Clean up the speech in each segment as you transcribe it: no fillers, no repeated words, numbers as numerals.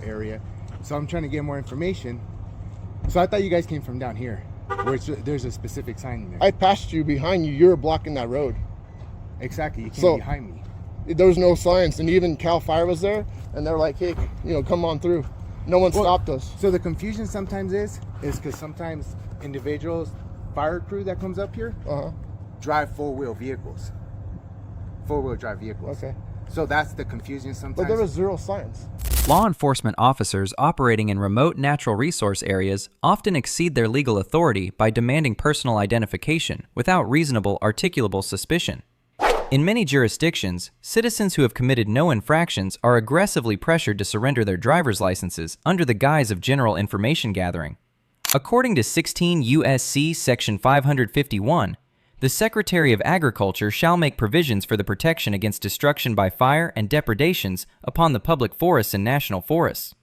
area, so I'm trying to get more information. So I thought you guys came from down here, where there's a specific sign there. I passed you behind you. You're blocking that road. Exactly, you came behind me. There was no signs, and even Cal Fire was there, and they're like, "Hey, come on through." No one stopped us. So the confusion sometimes is because sometimes individuals, fire crew that comes up here, drive four-wheel drive vehicles. Okay. So that's the confusion sometimes. But there was zero signs. Law enforcement officers operating in remote natural resource areas often exceed their legal authority by demanding personal identification without reasonable articulable suspicion. In many jurisdictions, citizens who have committed no infractions are aggressively pressured to surrender their driver's licenses under the guise of general information gathering. According to 16 U.S.C. Section 551, the Secretary of Agriculture shall make provisions for the protection against destruction by fire and depredations upon the public forests and national forests.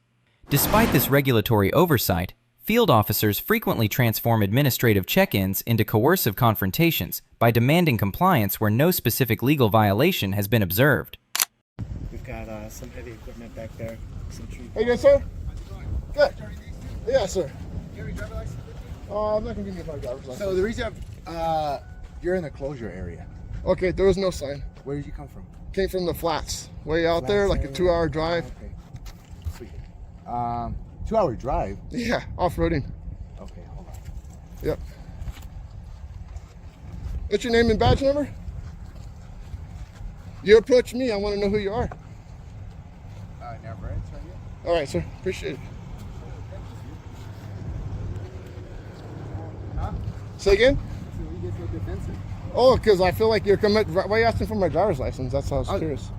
Despite this regulatory oversight, field officers frequently transform administrative check-ins into coercive confrontations by demanding compliance where no specific legal violation has been observed. We've got some heavy equipment back there. Some tree. Hey, good, sir? Good. Yeah, sir. Do you have your driver's license? I'm not gonna give you my driver's license. So the reason you're in the closure area. Okay, there was no sign. Where did you come from? Came from the flats, way out there, like a 2-hour drive. Okay. Sweet. 2-hour drive? Yeah, off-roading. Okay, hold on. Yep. What's your name and badge number? You approach me, I want to know who you are. Never, right? It's right here. All right, sir. Appreciate it. Huh? Say again? So you get so defensive. Oh, because I feel like you're coming. Why are you asking for my driver's license? That's how I was curious.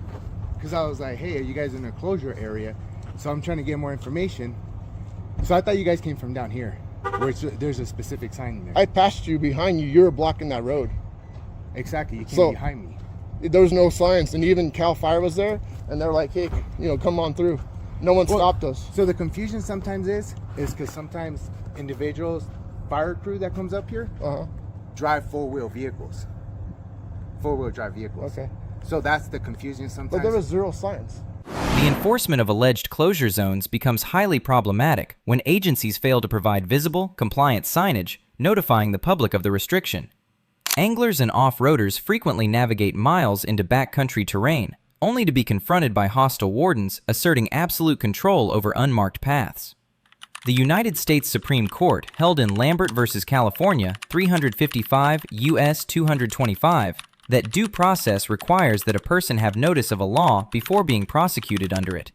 Because I was like, hey, are you guys in a closure area? So I'm trying to get more information. So I thought you guys came from down here, where there's a specific sign there. I passed you behind you. You're blocking that road. Exactly, you came behind me. There was no signs, and even Cal Fire was there, and they're like, "Hey, come on through." No one stopped us. So the confusion sometimes is because sometimes individuals, fire crew that comes up here, drive four-wheel drive vehicles. Okay. So that's the confusion sometimes. But there was zero signs. The enforcement of alleged closure zones becomes highly problematic when agencies fail to provide visible, compliant signage notifying the public of the restriction. Anglers and off-roaders frequently navigate miles into backcountry terrain, only to be confronted by hostile wardens asserting absolute control over unmarked paths. The United States Supreme Court held in Lambert v. California 355 U.S. 225 that due process requires that a person have notice of a law before being prosecuted under it.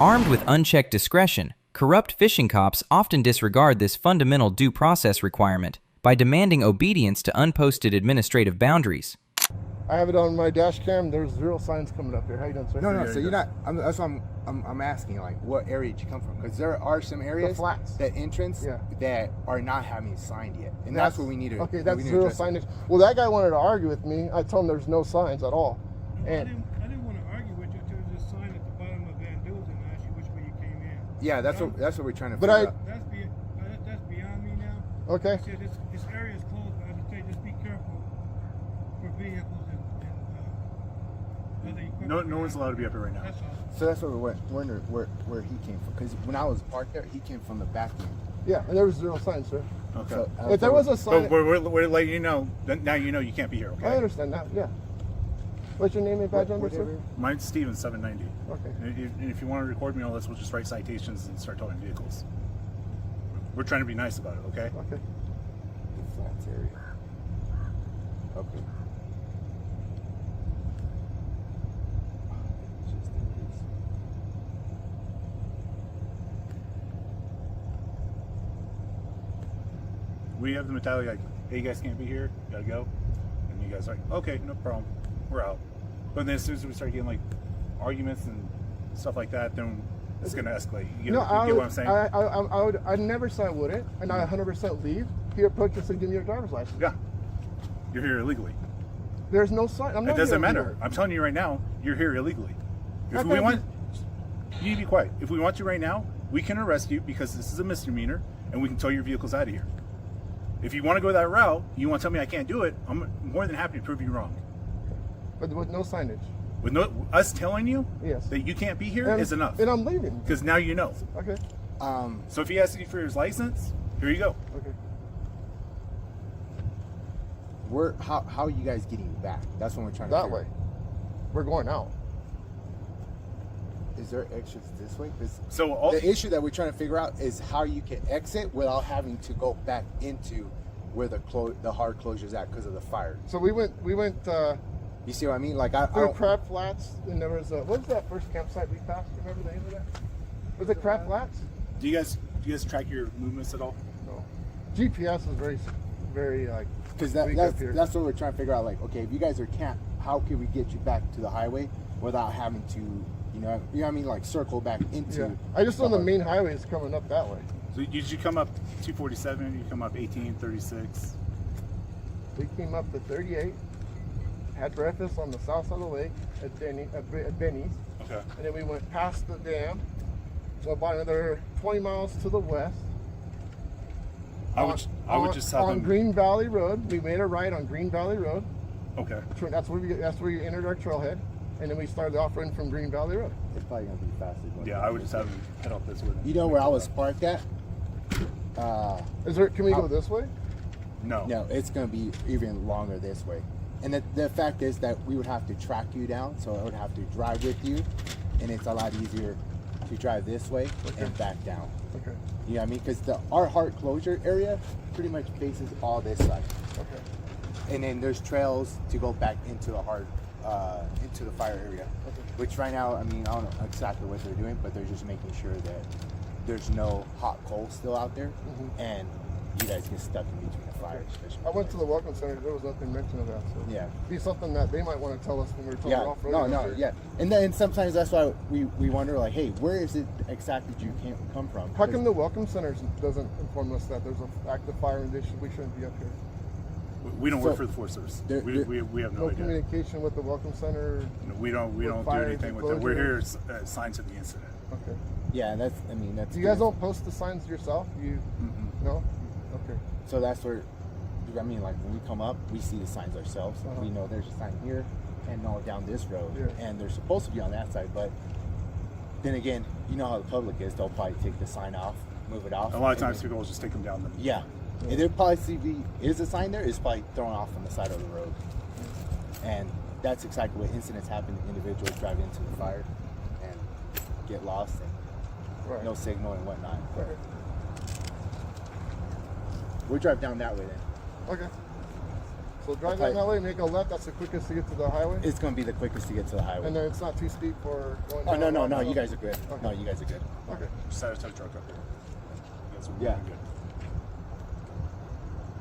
Armed with unchecked discretion, corrupt fishing cops often disregard this fundamental due process requirement by demanding obedience to unposted administrative boundaries. I have it on my dash cam. There's zero signs coming up here. How you doing, sir? No. So you're not. That's what I'm asking. Like, what area did you come from? Because there are some areas, the flats, that entrance, that are not having signed yet, and that's what we need to. Okay, that's zero signage. Well, that guy wanted to argue with me. I told him there's no signs at all. And I didn't want to argue with you until there's a sign at the bottom of Van Dusen and ask you which way you came in. Yeah, that's what we're trying to figure out. That's beyond me now. Okay. I said this area is closed, but I just say just be careful for vehicles and other equipment. No one's allowed to be up here right now. That's all. So that's what we're wondering where he came from. Because when I was parked there, he came from the back end. Yeah, and there was zero signs, sir. Okay. So, if there was a sign, but we're letting you know. Now you know you can't be here. Okay. I understand that. Yeah. What's your name and badge number, sir? Mine's Steven 790. Okay. And if you want to record me all this, we'll just write citations and start towing vehicles. We're trying to be nice about it, okay? Okay. The flats area. Okay. We have the mentality like, hey, you guys can't be here, gotta go. And you guys are like, okay, no problem, we're out. But then as soon as we start getting like arguments and stuff like that, then it's gonna escalate. You get what I'm saying? I never said I wouldn't, and I 100% leave. He approached us and give me your driver's license. Yeah, you're here illegally. There's no sign. I'm not. It doesn't here matter. illegally. I'm telling you right now, you're here illegally. If Okay, we want, you need to be quiet. If we want you right now, we can arrest you because this is a misdemeanor, and we can tow your vehicles out of here. If you want to go that route, you want to tell me I can't do it, I'm more than happy to prove you wrong. But with no signage. With us telling you Yes. that you can't be here is enough. And I'm leaving. Because now you know. Okay. So if he asks you for his license, here you go. Okay. How are you guys getting back? That's what we're trying to That figure way. We're going out. Is there exits this way? 'Cause So all the issue that we're trying to figure out is how you can exit without having to go back into where the hard closure's at because of the fire. So we went You see what I mean? Like I through don't, Crab Flats, and there was what was that first campsite we passed? Remember the name of that? Was it Crab Flats? do you guys track your movements at all? No. GPS is very like. because weak up here. that's what we're trying to figure out. Like, okay, if you guys are camped, how can we get you back to the highway without having to, you know what I mean, like circle back into? Yeah. I just know the hard- main highway is coming up that way. So did you come up 247? You come up 1836? We came up to 38, had breakfast on the south side of the lake at Benny's, Okay. and then we went past the dam, so about another 20 miles to the west. I would just have on them. Green Valley Road. We made a right on Green Valley Road. Okay. That's where we entered our trailhead, and then we started off running from Green Valley Road. It's probably gonna be faster. going Yeah, I would just have them head off this way. You know where I was parked at? Can we go this way? No. No, it's gonna be even longer this way. And the fact is that we would have to track you down, so I would have to drive with you, and it's a lot easier to drive this way and back down. Okay. You know what I mean? Because our hard closure area pretty much faces all this side, Okay. and then there's trails to go back into the into the fire area. Okay. Which right now, I mean, I don't know exactly what they're doing, but they're just making sure that there's no hot coal still out there, and you guys get stuck in between the fires. I went to the Welcome Center. There was nothing mentioned of that. So Yeah. be something that they might want to tell us when we're talking Yeah, off-road. no, yeah, and then sometimes that's why we wonder, like, hey, where is it exactly you can't come from? How come the Welcome Center doesn't inform us that there's an active fire and we shouldn't be up here? We don't So, work for the Forest Service. there- We have no No idea. communication with the Welcome Center. No, we don't do fires anything and with it. We're here closures. assigned to the incident. Okay. Yeah, that's You guys don't post the signs yourself? No? Okay. So that's where, I mean, like when we come up, we see the signs ourselves. Uh-huh. We know there's a sign here and no down this road, Yeah. and they're supposed to be on that side. But then again, you know how the public is; they'll probably take the sign off, move it off. A lot of and times then- people will just take them down. Yeah, and there probably is a sign there. It's probably thrown off on the side of the road, and that's exactly what incidents happen. Individuals drive into the fire and get lost and Right. no signal and whatnot. Okay. We'll drive down that way then. Okay. So drive Okay. down that way, make a left. That's the quickest to get to the highway. It's gonna be the quickest to get to the highway. And then it's not too steep for going Oh down. no! You guys are good. Okay. No, you guys are good. Okay. Just had a tow truck up there. That's what we're Yeah. doing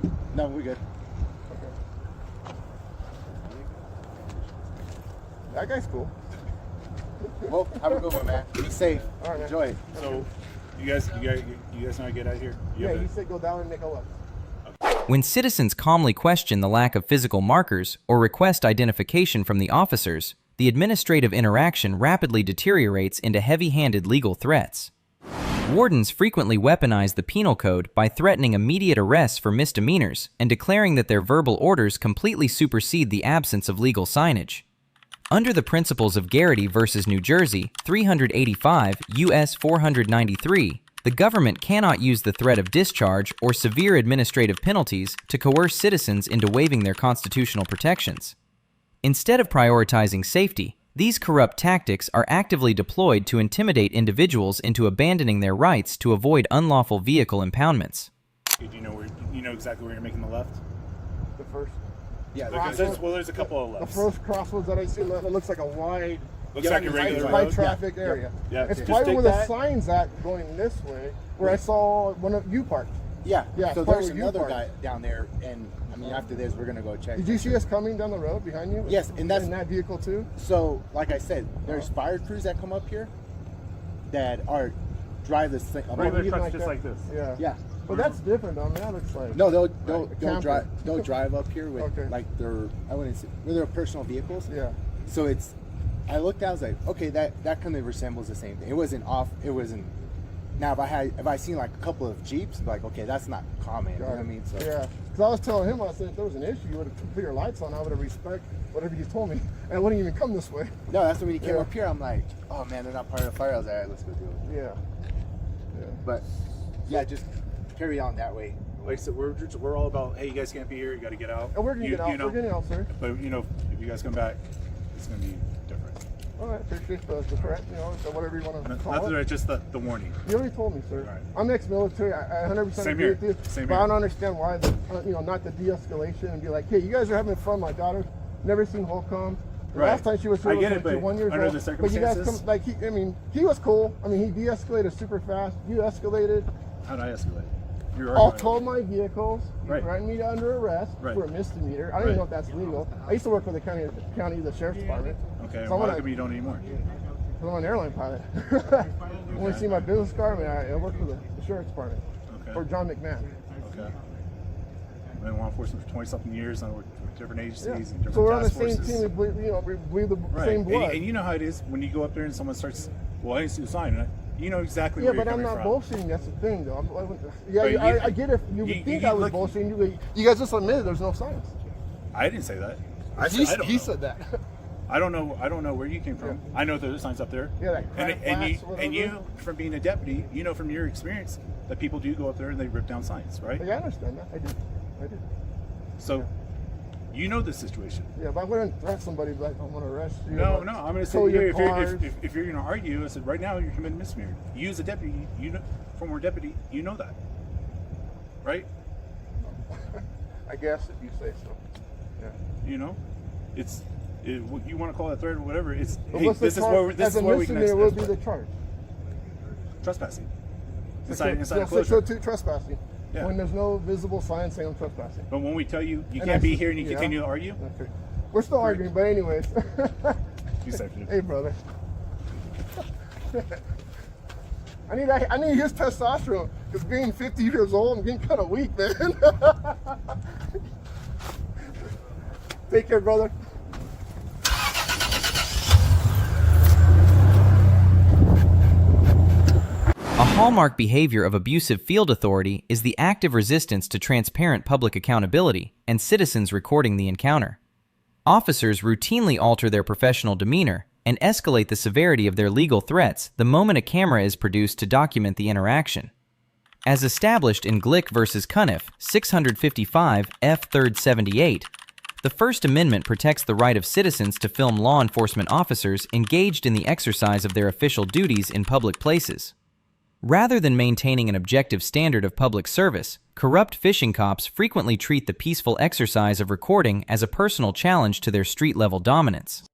good. No, we're good. Okay. That guy's cool. Well, have a good one, man. Be safe. All right, man. Enjoy it. So, you guys know how to get out of here? You Yeah, have he it? said go down and make a left. When citizens calmly question the lack of physical markers or request identification from the officers, the administrative interaction rapidly deteriorates into heavy-handed legal threats. Wardens frequently weaponize the penal code by threatening immediate arrests for misdemeanors and declaring that their verbal orders completely supersede the absence of legal signage. Under the principles of Garrity v. New Jersey, 385 U.S. 493, the government cannot use the threat of discharge or severe administrative penalties to coerce citizens into waiving their constitutional protections. Instead of prioritizing safety, these corrupt tactics are actively deployed to intimidate individuals into abandoning their rights to avoid unlawful vehicle impoundments. Do you know exactly where you're making the left? The first. Yeah, There's a couple of The lefts. first crossroads that I see, it looks like a wide, Looks like a regular high road. traffic area. Yeah. It's Just probably take where the that. sign's at going this way, where I saw one of you parked. Yeah. Yeah, So it's probably there's where you another parked. guy down there, and I mean, after this, we're gonna go check. Did you see us coming down the road behind you? Yes, and that's- in that vehicle too. So, like I said, there's fire crews that come up here that are drive this thing. Regular Even trucks just that? like this. Yeah. Yeah. But that's different though. I mean, that looks like. No, Like a they'll camper. drive up here with Okay. like their, I wouldn't say, with their personal vehicles. Yeah. So it's, I looked down, I was like, okay, that kind of resembles the same thing. It wasn't off. It wasn't. Now if I seen like a couple of Jeeps, like, okay, that's not common. You know what I mean? So Yeah. Because I was telling him, I said, if there was an issue, you would have put your lights on. I would have respect whatever you told me, and I wouldn't even come this way. No, that's when he came Yeah. up here. I'm like, oh man, they're not part of the fire. I was like, all right, let's go do it. Yeah. Yeah. But yeah, just carry on that way. Like I said, we're all about, hey, you guys can't be here. You got to get out. And we're gonna get out. You know, We're getting out, sir. but you know, if you guys come back, it's gonna be different. All right, appreciate the threat, you know, so whatever you want to call Not it. that, just the warning. You already told me, sir. Right. I'm ex-military. I 100% Same agree here. with you. Same but here. I don't understand why, the, you know, not the de-escalation and be like, hey, you guys are having fun. My daughter's never seen Holcomb. The Right. last time she was here I was get when it, she was but 1 year under old. the But you guys circumstances- come, like, he was cool. I mean, he de-escalated super fast. You escalated. How'd I escalate? You're All arguing. 12 my vehicles. You Right. ran me under arrest Right. for a misdemeanor. I don't even Right. know if that's legal. I used to work for the the sheriff's department. Okay, So I'm why gonna- come you don't anymore? I'm an airline pilot. You want to see my business card? I mean, I work for the sheriff's department. Okay. For John McMahon. Okay. I've been in law enforcement for 20-something years. I worked with different agencies Yeah. and different So we're on the task same forces. team. We bleed, you know, we bleed the Right. same blood. And you know how it is when you go up there and someone starts, well, I didn't see the sign. And you know exactly Yeah, where but you're I'm coming not from. bullshitting. That's the thing, though. But you- I get if you would you- think you I was look- bullshitting. You guys just admitted there's no signs. I didn't say that. I He, said, I don't he know. said that. I don't know. I don't know where you came from. Yeah. I know there's signs up there. Yeah, that and, crack and you glass, whatever. and you from being a deputy, you know from your experience that people do go up there and they rip down signs, right? Yeah, I understand that. I did. So you know the situation. Yeah, but I wouldn't threat somebody like I'm gonna arrest you. No, or no. I'm going to say tow your here, cars. if you're going to argue, I said right now you're committing misdemeanor. You as a deputy, you know, former deputy, you know that, right? I guess if you say so. Yeah. You know, you want to call it a threat or whatever. It's But hey, what's the this is charge? where this As is a where we can misdemeanor, what would be the charge? trespassing Section inside a closure. 602 trespassing. Yeah. When there's no visible sign saying I'm trespassing. But when we tell you you And can't be that's- here and you yeah. continue to argue, Okay. We're still arguing, but anyways. you said it. Hey, brother. I need his testosterone because being 50 years old, I'm getting kind of weak, man. Take care, brother. A hallmark behavior of abusive field authority is the active resistance to transparent public accountability and citizens recording the encounter. Officers routinely alter their professional demeanor and escalate the severity of their legal threats the moment a camera is produced to document the interaction. As established in Glick v. Cuniff, 655 F. 3rd 78, the First Amendment protects the right of citizens to film law enforcement officers engaged in the exercise of their official duties in public places. Rather than maintaining an objective standard of public service, corrupt fishing cops frequently treat the peaceful exercise of recording as a personal challenge to their street-level dominance.